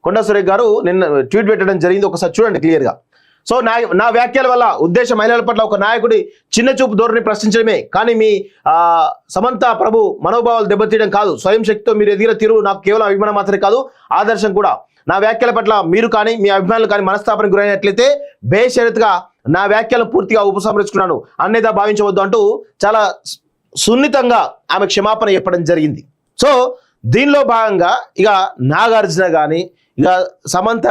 కొండా సురేఖ గారు నిన్న ట్వీట్ పెట్టడం జరిగింది, ఒకసారి చూడండి క్లియర్గా. సో నా వ్యాఖ్యల వల్ల ఉద్దేశం మహిళల పట్ల ఒక నాయకుడి చిన్న చూపు ధోరణి ప్రశ్నించడమే, కానీ మీ సమంత ప్రభు మనోభావాలు దెబ్బతీయడం కాదు. స్వయం శక్తితో మీరు ఎదిగిన తీరు నాకు కేవలం అభిమానం మాత్రమే కాదు, ఆదర్శం కూడా. నా వ్యాఖ్యల పట్ల మీరు కానీ మీ అభిమానులు కానీ మనస్తాపనకు గురైనట్లయితే బేషరతుగా నా వ్యాఖ్యలను పూర్తిగా ఉపసంహరించుకున్నాను, అన్నేదా భావించవద్దు అంటూ చాలా సున్నితంగా ఆమె క్షమాపణ చెప్పడం జరిగింది. సో దీనిలో భాగంగా ఇక నాగార్జున కానీ, ఇక సమంత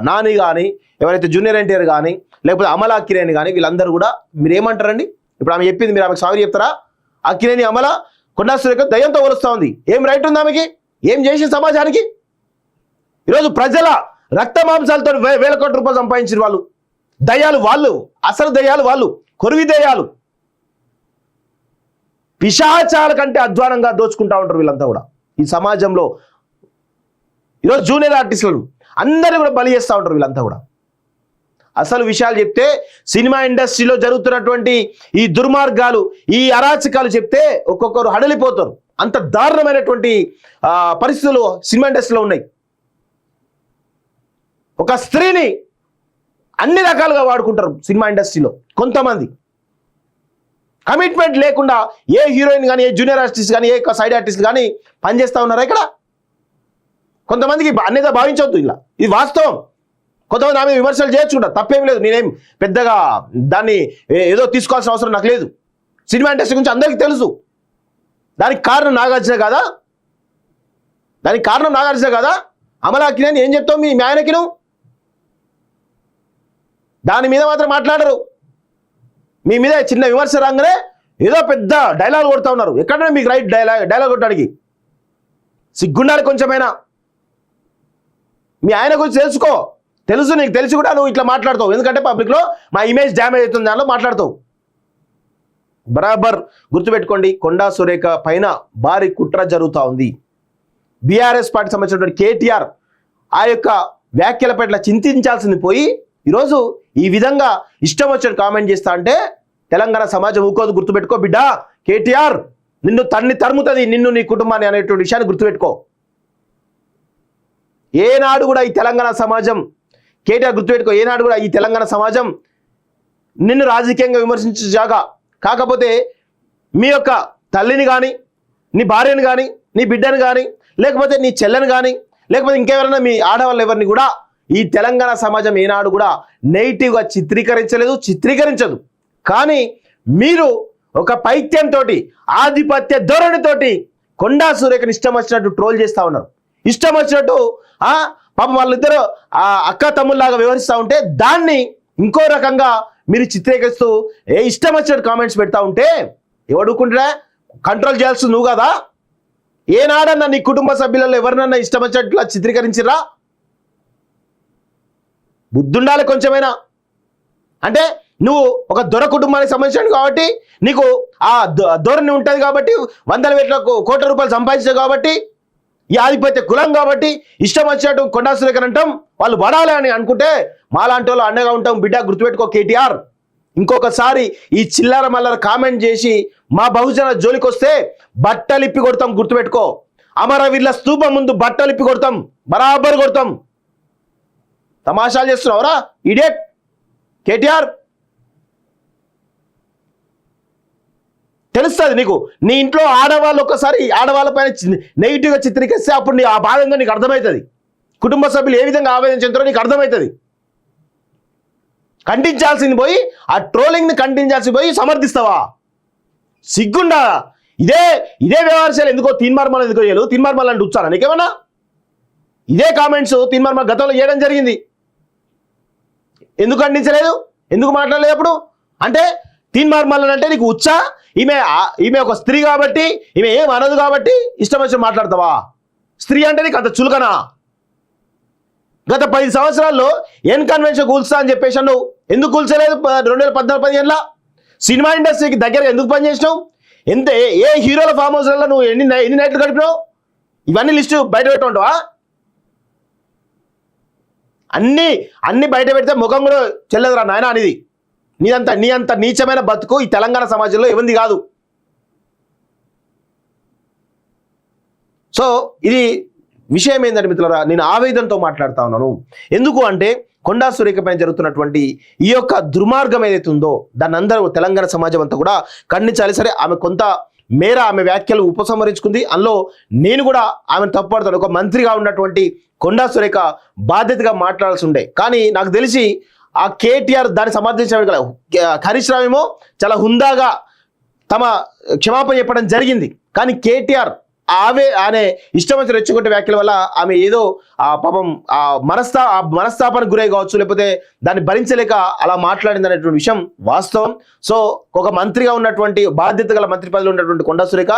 నాని కానీ, ఎవరైతే జూనియర్ ఎన్టీఆర్ కానీ, లేకపోతే అమల అక్కినేని కానీ, వీళ్ళందరూ కూడా మీరు ఏమంటారండి? ఇప్పుడు ఆమె చెప్పింది, మీరు ఆమెకు సారీ చెప్తారా? అక్కినేని అమల కొండా సురేఖ దయ్యంతో పోలుస్తూ ఉంది. ఏం రైట్ ఉంది ఆమెకి? ఏం చేసి సమాజానికి? ఈరోజు ప్రజల రక్త మాంసాలతో వేల కోట్ల రూపాయలు సంపాదించిన వాళ్ళు దయ్యాలు, వాళ్ళు అసలు దయ్యాలు, వాళ్ళు కొరివి దయ్యాలు. పిశాచాల కంటే అధ్వానంగా దోచుకుంటా ఉంటారు వీళ్ళంతా కూడా ఈ సమాజంలో. ఈరోజు జూనియర్ ఆర్టిస్టులను అందరూ కూడా బలి చేస్తూ ఉంటారు వీళ్ళంతా కూడా. అసలు విషయాలు చెప్తే సినిమా ఇండస్ట్రీలో జరుగుతున్నటువంటి ఈ దుర్మార్గాలు, ఈ అరాచకాలు చెప్తే ఒక్కొక్కరు హడలిపోతారు. అంత దారుణమైనటువంటి పరిస్థితులు సినిమా ఇండస్ట్రీలో ఉన్నాయి. ఒక స్త్రీని అన్ని రకాలుగా వాడుకుంటారు సినిమా ఇండస్ట్రీలో. కొంతమంది కమిట్మెంట్ లేకుండా ఏ హీరోయిన్ కానీ, ఏ జూనియర్ ఆర్టిస్ట్ కానీ, ఏ సైడ్ ఆర్టిస్ట్ కానీ పనిచేస్తూ ఉన్నారా ఇక్కడ? కొంతమందికి అన్నేదా భావించవద్దు, ఇలా ఇది వాస్తవం. కొంతమంది ఆమె విమర్శలు చేయొచ్చుకుంటా, తప్పేం లేదు. నేనేం పెద్దగా దాన్ని ఏదో తీసుకోవాల్సిన అవసరం నాకు లేదు. సినిమా ఇండస్ట్రీ గురించి అందరికీ తెలుసు. దానికి కారణం నాగార్జున కాదా? దానికి కారణం నాగార్జున కాదా? అమల అక్కినేని ఏం చెప్తావు మీ ఆయనకి? నువ్వు దాని మీద మాత్రం మాట్లాడరు. మీ మీద చిన్న విమర్శ రాగానే ఏదో పెద్ద డైలాగ్ కొడతా ఉన్నారు. ఎక్కడైనా మీకు రైట్ డైలాగ్ కొట్టడానికి సిగ్గుండాలి కొంచెమైనా. మీ ఆయన గురించి తెలుసు నీకు తెలిసి కూడా నువ్వు ఇట్లా మాట్లాడతావు. ఎందుకంటే పబ్లిక్లో మా ఇమేజ్ డ్యామేజ్ అవుతుంది దానిలో మాట్లాడతావు. బరాబర్ గుర్తుపెట్టుకోండి, కొండా సురేఖ పైన భారీ కుట్ర జరుగుతూ ఉంది. బీఆర్ఎస్ పార్టీ సంబంధించినటువంటి కేటీఆర్ ఆ యొక్క వ్యాఖ్యల పట్ల చింతించాల్సింది పోయి ఈరోజు ఈ విధంగా ఇష్టం వచ్చిన కామెంట్ చేస్తా అంటే తెలంగాణ సమాజం ఊకోదు. గుర్తుపెట్టుకో బిడ్డ, కేటీఆర్ నిన్ను తరుముతుంది, నిన్ను నీ కుటుంబాన్ని అనేటువంటి విషయాన్ని గుర్తుపెట్టుకో. ఏనాడు కూడా ఈ తెలంగాణ సమాజం, కేటీఆర్ గుర్తుపెట్టుకో, ఏనాడు కూడా ఈ తెలంగాణ సమాజం నిన్ను రాజకీయంగా విమర్శించే జాగా. కాకపోతే మీ యొక్క తల్లిని కానీ, నీ భార్యను కానీ, నీ బిడ్డను కానీ, లేకపోతే నీ చెల్లెని కానీ, లేకపోతే ఇంకెవరైనా మీ ఆడవాళ్ళు ఎవరిని కూడా ఈ తెలంగాణ సమాజం ఏనాడు కూడా నెగిటివ్గా చిత్రీకరించదు. కానీ మీరు ఒక పైత్యంతో, ఆధిపత్య ధోరణితోటి కొండా సురేఖని ఇష్టం వచ్చినట్టు ట్రోల్ చేస్తూ ఉన్నారు. ఇష్టం వచ్చినట్టు పాపం వాళ్ళిద్దరు అక్క తమ్ముళ్ళలాగా వ్యవహరిస్తూ ఉంటే దాన్ని ఇంకో రకంగా మీరు చిత్రీకరిస్తూ ఇష్టం వచ్చినట్టు కామెంట్స్ పెడతా ఉంటే ఎవడుకుంటున్నా కంట్రోల్ చేయాల్సింది నువ్వు కదా? ఏనాడన్నా నీ కుటుంబ సభ్యులలో ఎవరినన్నా ఇష్టం వచ్చినట్లా చిత్రీకరించిరా? బుద్ధుండాలి కొంచెమైనా. అంటే నువ్వు ఒక దొర కుటుంబానికి సంబంధించిన కాబట్టి నీకు ఆ ధోరణి ఉంటుంది కాబట్టి, వందల వేల కోట్ల రూపాయలు సంపాదించావు కాబట్టి, ఈ ఆధిపత్య కులం కాబట్టి ఇష్టం వచ్చినట్టు కొండా సురేఖ అంటాం, వాళ్ళు పడాలి అని అనుకుంటే మాలాంటి వాళ్ళు అండగా ఉంటాం. బిడ్డ గుర్తుపెట్టుకో కేటీఆర్, ఇంకొకసారి ఈ చిల్లర మల్లర కామెంట్ చేసి మా బహుజన జోలికి వస్తే బట్టలిప్పి కొడతాం. గుర్తుపెట్టుకో, అమరవీరుల స్తూపం ముందు బట్టలిప్పి కొడతాం, బరాబర్ కొడతాం. తమాషాలు చేస్తున్నావురా ఇడియట్ కేటీఆర్? తెలుస్తుంది నీకు. నీ ఇంట్లో ఆడవాళ్ళు ఒక్కసారి ఆడవాళ్ళ పైన నెగిటివ్గా చిత్రీకరిస్తే అప్పుడు ఆ బాధంగా నీకు అర్థమవుతుంది. కుటుంబ సభ్యులు ఏ విధంగా ఆవేదన చెందుతారో నీకు అర్థమవుతుంది. ఖండించాల్సింది పోయి ఆ ట్రోలింగ్ని ఖండించాల్సింది పోయి సమర్థిస్తావా? సిగ్గుండా? ఇదే వ్యవహారాలు ఎందుకో తీన్మార్మల్ ఎందుకో చేయలేదు. తీన్మార్మల్ అంటే వచ్చానా నీకేమన్నా? ఇదే కామెంట్స్ తీన్మార్మల్ గతంలో చేయడం జరిగింది. ఎందుకు ఖండించలేదు? ఎందుకు మాట్లాడలేదు అప్పుడు? అంటే తీన్మార్మల్ అంటే నీకు ఉచ్చా? ఈమె ఒక స్త్రీ కాబట్టి, ఈమె ఏం అనదు కాబట్టి ఇష్టం వచ్చి మాట్లాడతావా? స్త్రీ అంటే నీకు అంత చులకనా? గత 10 సంవత్సరాల్లో ఎన్ కన్వెన్షన్ కూల్స్తా అని చెప్పేసి నువ్వు ఎందుకు కూల్చలేదు? 2014-15 సినిమా ఇండస్ట్రీకి దగ్గరగా ఎందుకు పనిచేసినావు? ఏ హీరోల ఫామ్ హౌస్లలో నువ్వు ఎన్ని నైట్లు గడిపినావు? ఇవన్నీ లిస్టు బయట పెట్టుకుంటావా? అన్ని బయట పెడితే ముఖం కూడా చెల్లదురా నాయన అనేది. నీ అంత నీచమైన బతుకు ఈ తెలంగాణ సమాజంలో ఇవ్వంది కాదు. సో ఇది విషయం ఏంటంటే మిత్రులారా, నేను ఆవేదనతో మాట్లాడుతా ఉన్నాను. ఎందుకు అంటే కొండా సురేఖ పైన జరుగుతున్నటువంటి ఈ యొక్క దుర్మార్గం ఏదైతే ఉందో దాన్ని అందరూ తెలంగాణ సమాజం అంతా కూడా ఖండించాలి. సరే, ఆమె కొంత మేర ఆమె వ్యాఖ్యలు ఉపసంహరించుకుంది. అందులో నేను కూడా ఆమెను తప్పుపడతాను. ఒక మంత్రిగా ఉన్నటువంటి కొండా సురేఖ బాధ్యతగా మాట్లాడాల్సి ఉండే. కానీ నాకు తెలిసి ఆ కేటీఆర్ దాన్ని సమర్థించడం కదా, హరీష్ రావు ఏమో చాలా హుందాగా తమ క్షమాపణ చెప్పడం జరిగింది. కానీ కేటీఆర్ ఆమె ఇష్టం వచ్చి రెచ్చుకుంటే వ్యాఖ్యల వల్ల ఆమె ఏదో ఆ పాపం ఆ మనస్తాపానికి గురై కావచ్చు, లేకపోతే దాన్ని భరించలేక అలా మాట్లాడింది అనేటువంటి విషయం వాస్తవం. సో ఒక మంత్రిగా ఉన్నటువంటి బాధ్యత గల మంత్రి పదవిలో ఉన్నటువంటి కొండా సురేఖ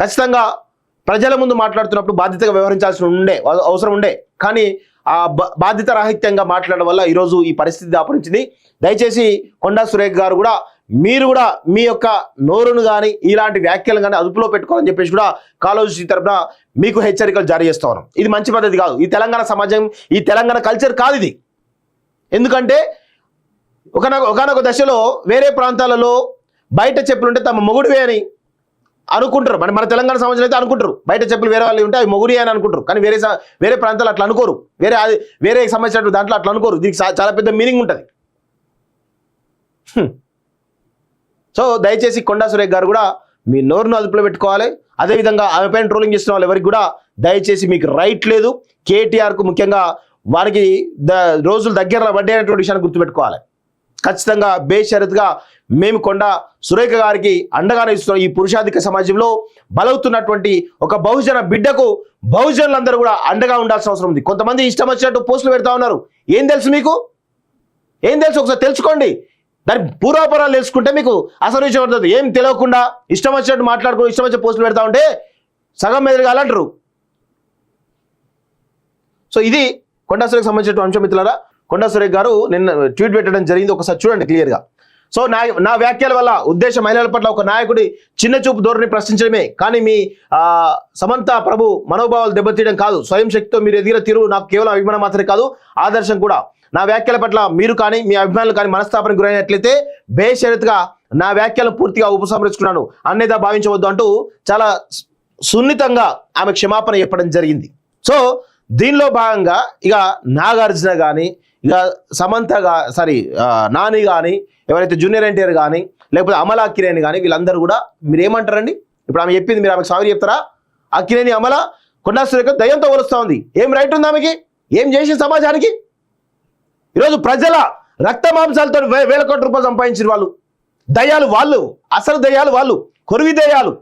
ఖచ్చితంగా ప్రజల ముందు మాట్లాడుతున్నప్పుడు బాధ్యతగా వ్యవహరించాల్సి అవసరం ఉండే. కానీ ఆ బాధ్యత రాహిత్యంగా మాట్లాడడం వల్ల ఈరోజు ఈ పరిస్థితి దాపురించింది. దయచేసి కొండా సురేఖ గారు కూడా మీరు కూడా మీ యొక్క నోరును కానీ ఇలాంటి వ్యాఖ్యలు కానీ అదుపులో పెట్టుకోవాలని చెప్పేసి కూడా కాళోజీ తరపున మీకు హెచ్చరికలు జారీ చేస్తా ఉన్నాం. ఇది మంచి పద్ధతి కాదు. ఈ తెలంగాణ సమాజం, ఈ తెలంగాణ కల్చర్ కాదు ఇది. ఎందుకంటే ఒకనొక దశలో వేరే ప్రాంతాలలో బయట చెప్పులుంటే తమ మొగుడివే అని అనుకుంటారు. మన తెలంగాణ సమాజంలో అయితే అనుకుంటారు, బయట చెప్పులు వేరే వాళ్ళు ఉంటే అవి మొగుడి అని అనుకుంటారు. కానీ వేరే ప్రాంతాలు అట్లా అనుకోరు. వేరే సంబంధించిన దాంట్లో అట్లా అనుకోరు. దీనికి చాలా పెద్ద మీనింగ్ ఉంటుంది. సో దయచేసి కొండా సురేఖ గారు కూడా మీ నోరును అదుపులో పెట్టుకోవాలి. అదేవిధంగా ఆమె పైన ట్రోలింగ్ చేస్తున్న వాళ్ళు ఎవరికి కూడా దయచేసి మీకు రైట్ లేదు. కేటీఆర్కు ముఖ్యంగా వారికి రోజులు దగ్గర పడ్డేటువంటి విషయాన్ని గుర్తుపెట్టుకోవాలి. ఖచ్చితంగా బేషరతుగా మేము కొండా సురేఖ గారికి అండగానే ఇస్తున్నాం. ఈ పురుషాధిక సమాజంలో బలవుతున్నటువంటి ఒక బహుజన బిడ్డకు బహుజనులందరూ కూడా అండగా ఉండాల్సిన అవసరం ఉంది. కొంతమంది ఇష్టం వచ్చినట్టు పోస్టులు పెడతా ఉన్నారు. ఏం తెలుసు మీకు? ఏం తెలుసు? ఒకసారి తెలుసుకోండి. దాని పూర్వాపరాలు తెలుసుకుంటే మీకు అసలు విషయం పడుతుంది. ఏం తెలియకుండా ఇష్టం వచ్చినట్టు మాట్లాడుకుని ఇష్టం వచ్చే పోస్టులు పెడతా ఉంటే సగం ఎదురుగాలంటారు. సో ఇది కొండా సురేఖ సంబంధించిన అంశం మిత్రులారా. కొండా సురేఖ గారు నిన్న ట్వీట్ పెట్టడం జరిగింది. ఒకసారి చూడండి క్లియర్గా. సో నా వ్యాఖ్యల వల్ల ఉద్దేశం మహిళల పట్ల ఒక నాయకుడి చిన్న చూపు ధోరణి ప్రశ్నించడమే, కానీ మీ సమంత ప్రభు మనోభావాలు దెబ్బతీయడం కాదు. స్వయం శక్తితో మీరు ఎదిగిన తీరు నాకు కేవలం అభిమానం మాత్రమే కాదు, ఆదర్శం కూడా. నా వ్యాఖ్యల పట్ల మీరు కానీ మీ అభిమానులు కానీ మనస్తాపనకు గురైనట్లయితే బేషరతుగా నా వ్యాఖ్యలను పూర్తిగా ఉపసంహరించుకున్నాను, అన్నేదా భావించవద్దు అంటూ చాలా సున్నితంగా ఆమె క్షమాపణ చెప్పడం జరిగింది. సో దీనిలో భాగంగా ఇక నాగార్జున కానీ, ఇక సమంత నాని కానీ, ఎవరైతే జూనియర్ ఎన్టీఆర్ కానీ, లేకపోతే అమల అక్కినేని కానీ, వీళ్ళందరూ కూడా మీరు ఏమంటారండి? ఇప్పుడు ఆమె చెప్పింది మీరు ఆమెకు సారీ చెప్తారా? అక్కినేని అమల కొండా సురేఖ దయ్యంతో పోలుస్తూ ఉంది. ఏం రైట్ ఉంది ఆమెకి? ఏం చేసి సమాజానికి? ఈరోజు ప్రజల రక్త మాంసాలతో వేల కోట్ల రూపాయలు సంపాదించిన వాళ్ళు దయ్యాలు, వాళ్ళు అసలు దయ్యాలు, వాళ్ళు కొరివి దయ్యాలు.